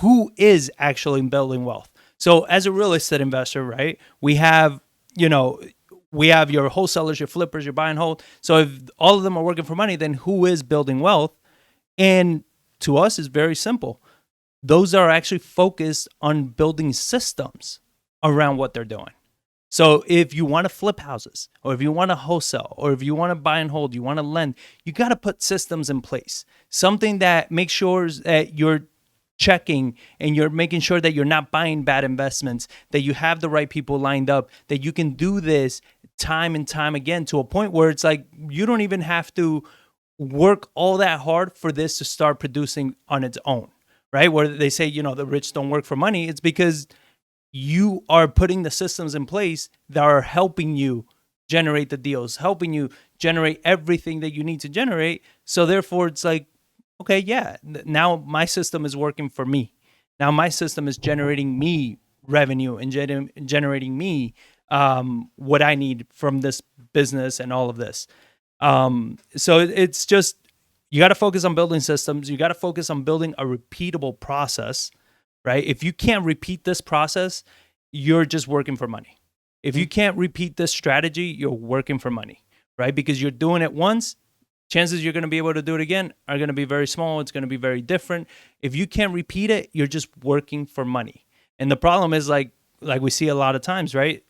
who is actually building wealth. So as a real estate investor, right, we have your wholesalers, your flippers, your buy and hold. So if all of them are working for money, then who is building wealth? And to us, it's very simple. Those are actually focused on building systems around what they're doing. So if you want to flip houses, or if you want to wholesale, or if you want to buy and hold, you want to lend, you got to put systems in place. Something that makes sure that you're checking and you're making sure that you're not buying bad investments, that you have the right people lined up, that you can do this time and time again to a point where it's like you don't even have to work all that hard for this to start producing on its own, right? Where they say, the rich don't work for money. It's because you are putting the systems in place that are helping you generate the deals, helping you generate everything that you need to generate. So therefore, it's like, okay, yeah, now my system is working for me. Now my system is generating me revenue and generating me what I need from this business and all of this. So it's just, you got to focus on building systems. You got to focus on building a repeatable process, right? If you can't repeat this process, you're just working for money. If you can't repeat this strategy, you're working for money, right? Because you're doing it once, chances you're going to be able to do it again are going to be very small. It's going to be very different. If you can't repeat it, you're just working for money. And the problem is like we see a lot of times, right?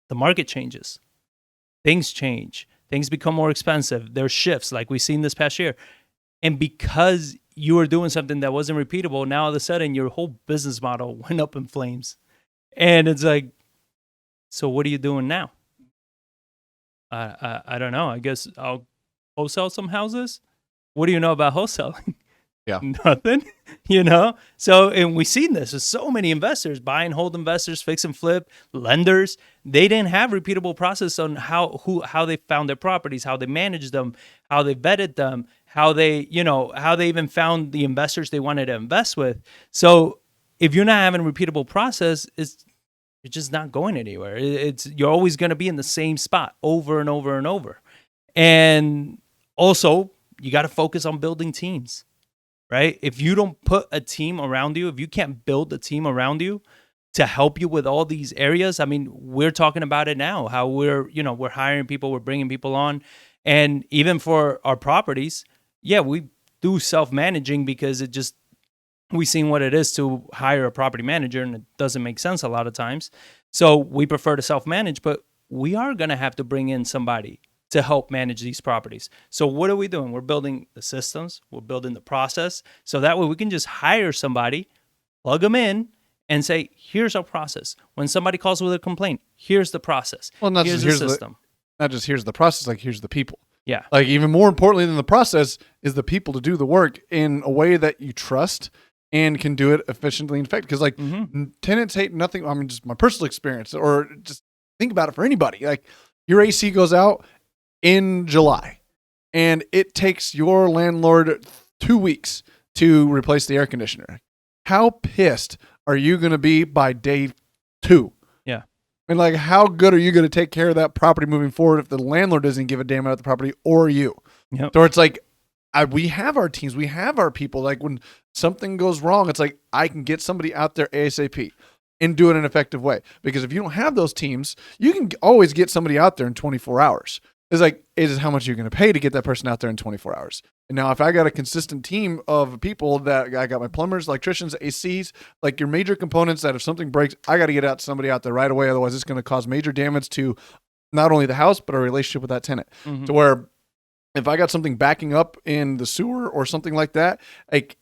The market changes. Things change. Things become more expensive. There's shifts like we've seen this past year. And because you were doing something that wasn't repeatable, now all of a sudden your whole business model went up in flames. And it's like, so what are you doing now? I don't know. I guess I'll wholesale some houses. What do you know about wholesaling? Yeah. Nothing, So, and we've seen this with so many investors, buy and hold investors, fix and flip, lenders. They didn't have repeatable process on how they found their properties, how they managed them, how they vetted them, how they even found the investors they wanted to invest with. So if you're not having a repeatable process, you're just not going anywhere. You're always going to be in the same spot over and over and over. And also, you got to focus on building teams. Right? If you don't put a team around you, if you can't build a team around you to help you with all these areas, I mean, we're talking about it now, how we're hiring people, we're bringing people on. And even for our properties, yeah, we do self-managing because we've seen what it is to hire a property manager and it doesn't make sense a lot of times. So we prefer to self-manage, but we are going to have to bring in somebody to help manage these properties. So what are we doing? We're building the systems, we're building the process, so that way we can just hire somebody, plug them in, and say, here's our process. When somebody calls with a complaint, here's the process. Well, not here's just the system. Not just here's the process, like here's the people. Yeah. Like even more importantly than the process is the people to do the work in a way that you trust and can do it efficiently and effectively. Because like tenants hate nothing. I mean, just my personal experience, or just think about it for anybody. Like your AC goes out in July, and it takes your landlord 2 weeks to replace the air conditioner. How pissed are you going to be by day 2? Yeah. And like, how good are you going to take care of that property moving forward if the landlord doesn't give a damn about the property or you? Yep. So it's like, we have our teams, we have our people. Like when something goes wrong, it's like, I can get somebody out there ASAP and do it in an effective way. Because if you don't have those teams, you can always get somebody out there in 24 hours. It's like, is how much you're going to pay to get that person out there in 24 hours. And now if I got a consistent team of people that I got my plumbers, electricians, ACs, like your major components that if something breaks, I got to get somebody out there right away. Otherwise it's going to cause major damage to not only the house, but our relationship with that tenant. To where if I got something backing up in the sewer or something like that, like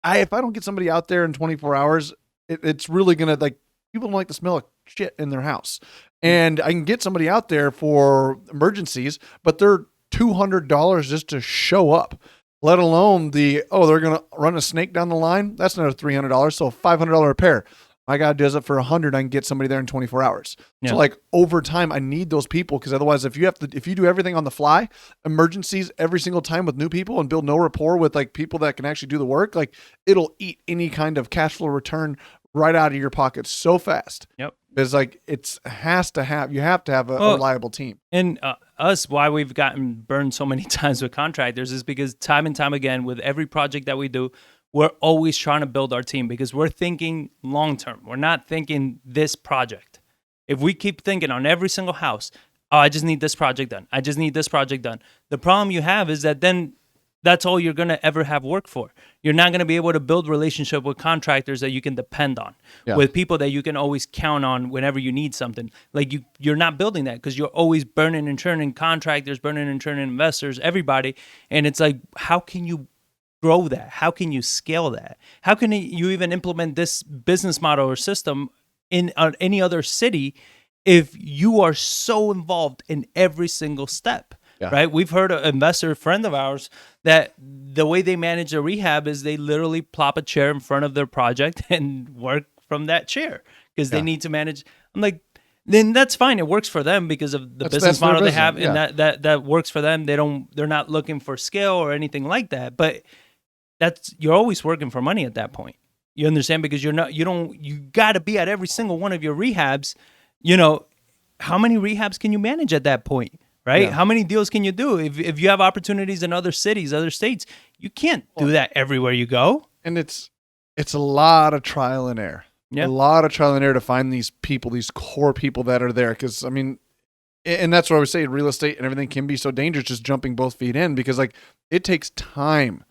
if I don't get somebody out there in 24 hours, it's really going to, like, people don't like the smell of shit in their house. And I can get somebody out there for emergencies, but they're $200 just to show up, let alone they're going to run a snake down the line. That's another $300. So $500 repair. My guy does it for $100. I can get somebody there in 24 hours. Yeah. So like over time, I need those people, because otherwise if you do everything on the fly, emergencies every single time with new people and build no rapport with like people that can actually do the work, like it'll eat any kind of cash flow return right out of your pocket so fast. Yep. It's like you have to have a reliable team. And why we've gotten burned so many times with contractors is because time and time again with every project that we do, we're always trying to build our team because we're thinking long term. We're not thinking this project. If we keep thinking on every single house, oh, I just need this project done. I just need this project done. The problem you have is that then that's all you're going to ever have work for. You're not going to be able to build relationship with contractors that you can depend on, with people that you can always count on whenever you need something. Like you're not building that because you're always burning and churning contractors, burning and churning investors, everybody. And it's like, how can you grow that? How can you scale that? How can you even implement this business model or system in any other city if you are so involved in every single step? Right? We've heard an investor friend of ours that the way they manage their rehab is they literally plop a chair in front of their project and work from that chair because they need to manage. I'm like, then that's fine. It works for them because of the business model they have, and that works for them. They're not looking for scale or anything like that. But you're always working for money at that point. You understand? Because you got to be at every single one of your rehabs. How many rehabs can you manage at that point? Right? How many deals can you do? If you have opportunities in other cities, other states, you can't do that everywhere you go. And it's a lot of trial and error. A lot of trial and error to find these people, these core people that are there. Because, I mean, and that's what I would say, real estate and everything can be so dangerous just jumping both feet in because, like, it takes time,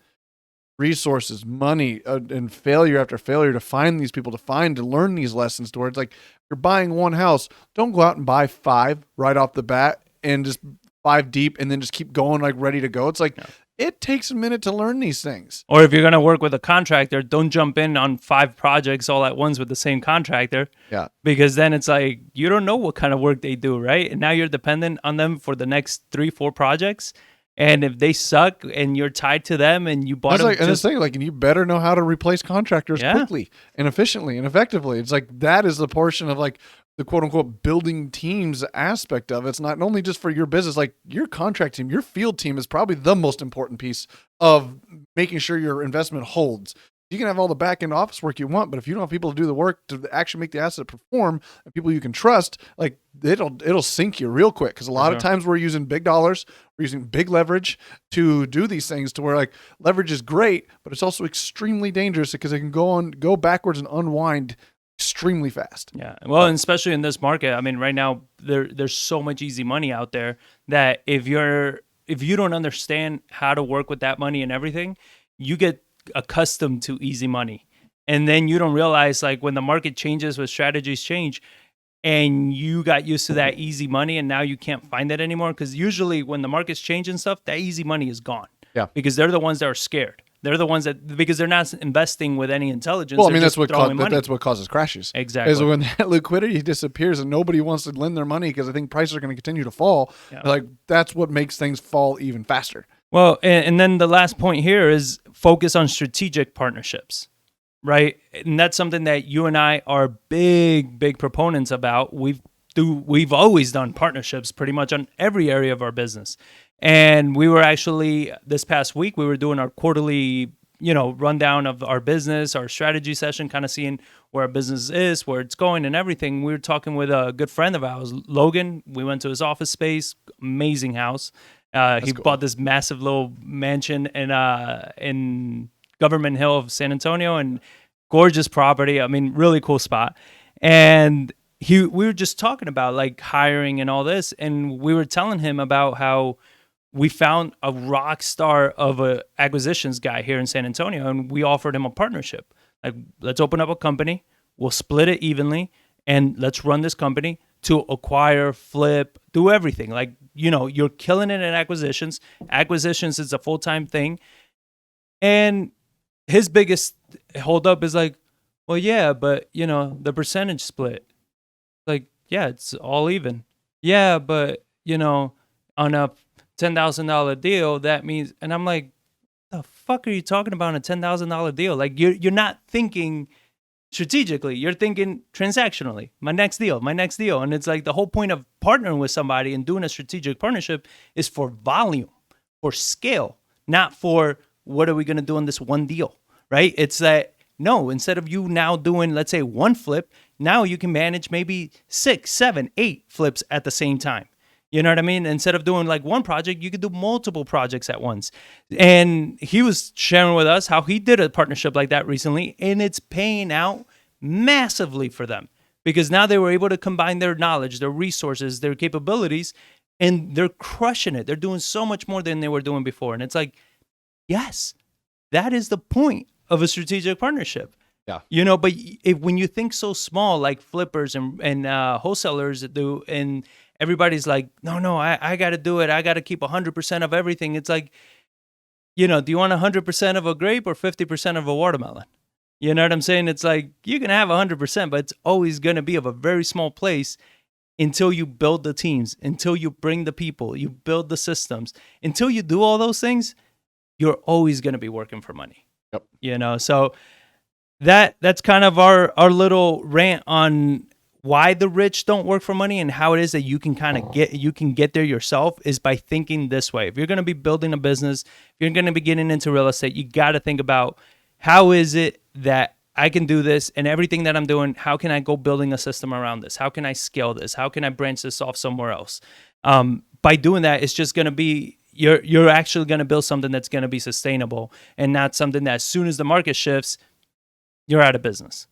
resources, money, and failure after failure to find these people, to learn these lessons to where it's like, you're buying one house, don't go out and buy 5 right off the bat and just 5 deep and then just keep going like ready to go. It's like, it takes a minute to learn these things. Or if you're going to work with a contractor, don't jump in on 5 projects all at once with the same contractor. Yeah. Because then it's like, you don't know what kind of work they do, right? And now you're dependent on them for the next 3-4 projects. And if they suck and you're tied to them and you bought them, and it's saying like, and you better know how to replace contractors quickly and efficiently and effectively. It's like, that is the portion of like the quote unquote building teams aspect of it. It's not only just for your business, like your contract team, your field team is probably the most important piece of making sure your investment holds. You can have all the back end office work you want, but if you don't have people to do the work to actually make the asset perform and people you can trust, like it'll sink you real quick. Cause a lot of times we're using big dollars, we're using big leverage to do these things to where like leverage is great, but it's also extremely dangerous because it can go backwards and unwind extremely fast. Yeah. Well, and especially in this market, I mean, right now there's so much easy money out there that if you don't understand how to work with that money and everything, you get accustomed to easy money. And then you don't realize like when the market changes, when strategies change and you got used to that easy money and now you can't find it anymore. Cause usually when the market's changing stuff, that easy money is gone. Yeah. Because they're the ones that are scared. They're the ones because they're not investing with any intelligence. Well, I mean, that's what causes crashes. Exactly. Is when that liquidity disappears and nobody wants to lend their money because I think prices are going to continue to fall. Yeah. Like that's what makes things fall even faster. Well, and then the last point here is focus on strategic partnerships, right? And that's something that you and I are big proponents about. We've always done partnerships pretty much on every area of our business. And we were actually, this past week, we were doing our quarterly, rundown of our business, our strategy session, kind of seeing where our business is, where it's going and everything. We were talking with a good friend of ours, Logan. We went to his office space, amazing house. He bought this massive little mansion in Government Hill of San Antonio, and gorgeous property. I mean, really cool spot. And we were just talking about like hiring and all this, and we were telling him about how we found a rock star of a acquisitions guy here in San Antonio, and we offered him a partnership. Like, let's open up a company, we'll split it evenly, and let's run this company to acquire, flip, do everything. Like, you're killing it in acquisitions. Acquisitions is a full-time thing. And his biggest holdup is like, well, yeah, but, the percentage split. Like, yeah, it's all even. Yeah, but, on a $10,000 deal, that means, and I'm like, the fuck are you talking about on a $10,000 deal? Like, you're not thinking strategically, you're thinking transactionally. My next deal. And it's like the whole point of partnering with somebody and doing a strategic partnership is for volume, for scale, not for what are we going to do on this one deal, right? It's that, no, instead of you now doing, let's say, one flip, now you can manage maybe 6, 7, 8 flips at the same time. You know what I mean? Instead of doing like one project, you could do multiple projects at once. And he was sharing with us how he did a partnership like that recently, and it's paying out massively for them because now they were able to combine their knowledge, their resources, their capabilities, and they're crushing it. They're doing so much more than they were doing before. And it's like, yes, that is the point of a strategic partnership. Yeah. You know, but when you think so small, like flippers and wholesalers do, and everybody's like, no, I got to do it. I got to keep 100% of everything. It's like, you know, do you want 100% of a grape or 50% of a watermelon? You know what I'm saying? It's like, you can have 100%, but it's always going to be of a very small place until you build the teams, until you bring the people, you build the systems. Until you do all those things, you're always going to be working for money. Yep. You know, so that's kind of our little rant on why the rich don't work for money and how it is that you can kind of get there yourself is by thinking this way. If you're going to be building a business, if you're going to be getting into real estate, you got to think about how is it that I can do this, and everything that I'm doing, how can I go building a system around this? How can I scale this? How can I branch this off somewhere else? By doing that, it's just going to be, you're actually going to build something that's going to be sustainable and not something that as soon as the market shifts, you're out of business.